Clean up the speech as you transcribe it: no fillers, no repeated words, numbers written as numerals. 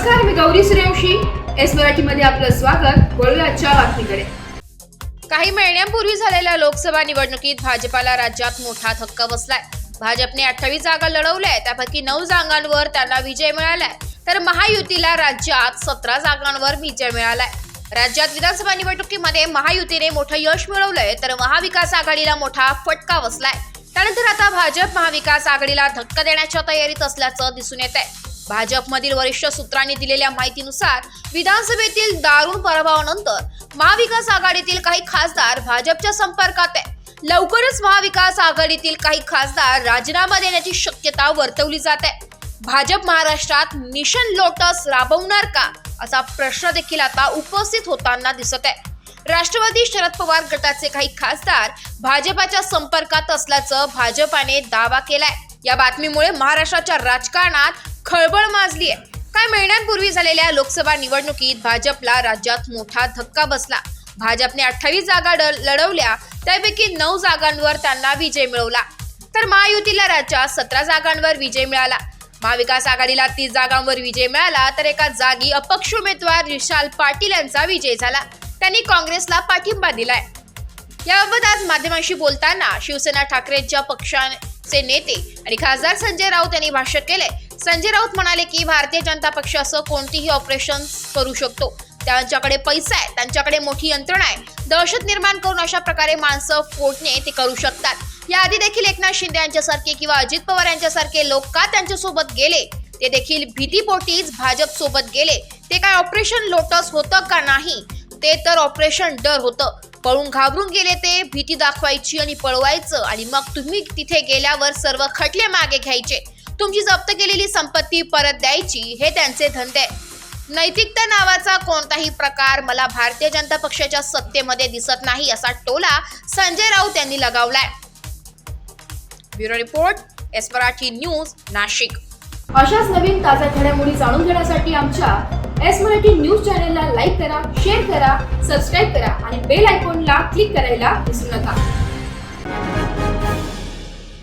नमस्कार, मी गौरी सूर्यवंशी. एस मराठीमध्ये आपलं स्वागत. वळूया आजच्या बातमीकडे. काही महिन्यांपूर्वी झालेल्या लोकसभा निवडणुकीत भाजपाला राज्यात मोठा धक्का बसलाय. भाजपने 28 जागा लढवल्या, त्यापैकी 9 जागांवर त्यांना विजय मिळालाय, तर महायुतीला राज्यात 17 जागांवर विजय मिळालाय. राज्यात विधानसभा निवडणुकीमध्ये महायुतीने मोठं यश मिळवलंय, तर महाविकास आघाडीला मोठा फटका बसलाय. त्यानंतर आता भाजप महाविकास आघाडीला धक्का देण्याच्या तयारीत असल्याचं दिसून येत आहे. भाजपमधील वरिष्ठ सूत्रांनी दिलेल्या माहितीनुसार विधानसभेतील दारुण पराभवानंतर महाविकास आघाडीतील काही खासदार भाजपच्या संपर्कात आहे. लवकरच महाविकास आघाडीतील काही खासदार राजीनामा देण्याची शक्यता वर्तवली जात आहे. भाजप महाराष्ट्रात मिशन लोटस राबवणार का, असा प्रश्न देखील आता उपस्थित होताना दिसत आहे. राष्ट्रवादी शरद पवार गटाचे काही खासदार भाजपाच्या संपर्कात असल्याचं भाजपाने दावा केलाय. या बातमीमुळे महाराष्ट्राच्या राजकारणात खळबळ माजली आहे. काही महिन्यांपूर्वी झालेल्या लोकसभा निवडणुकीत भाजपला राज्यात मोठा धक्का बसला. भाजपने 28 जागा लढवल्या, त्यापैकी 9 जागांवर त्यांना विजय मिळवला, तर महायुतीला राज्यात 17 जागांवर विजय मिळाला. महाविकास आघाडीला 30 जागांवर विजय मिळाला, तर एका जागी अपक्ष उमेदवार विशाल पाटील यांचा विजय झाला. त्यांनी काँग्रेसला पाठिंबा दिलाय. याबाबत आज माध्यमांशी बोलताना शिवसेना ठाकरेंच्या पक्षाचे नेते आणि खासदार संजय राऊत यांनी भाष्य केले. संजय राऊत म्हणाले की भारतीय जनता पक्ष असं कोणतीही ऑपरेशन करू शकतो. त्यांच्याकडे पैसा आहे, त्यांच्याकडे मोठी यंत्रणा आहे. दहशत निर्माण करून अशा प्रकारे माणसं फोडणे ते करू शकतात. याआधी देखील एकनाथ शिंदे यांच्यासारखे किंवा अजित पवार यांच्यासारखे लोक का त्यांच्यासोबत गेले, ते देखील भीतीपोटीच भाजप सोबत गेले. ते काय ऑपरेशन लोटस होतं का नाही, ते तर ऑपरेशन डर होतं. पळून घाबरून गेले, ते भीती दाखवायची आणि पळवायचं, आणि मग तुम्ही तिथे गेल्यावर सर्व खटले मागे घ्यायचे, तुमची जप्त केलेली संपत्ती परत द्यायची, हे त्यांचे धंदे. नैतिकता नावाचा कोणताही प्रकार मला भारतीय जनता पक्षाच्या सत्तेमध्ये दिसत नाही, असा टोला संजय राऊत यांनी लगावलाय. Bureau report, S Marathi news, Nashik. अशाच नवीन ताज्या घडामोडी जाणून घेण्यासाठी आमच्या एस मराठी न्यूज चॅनलला लाईक करा, शेअर करा, सबस्क्राईब करा आणि बेल आयकॉनला क्लिक करायला विसरू नका.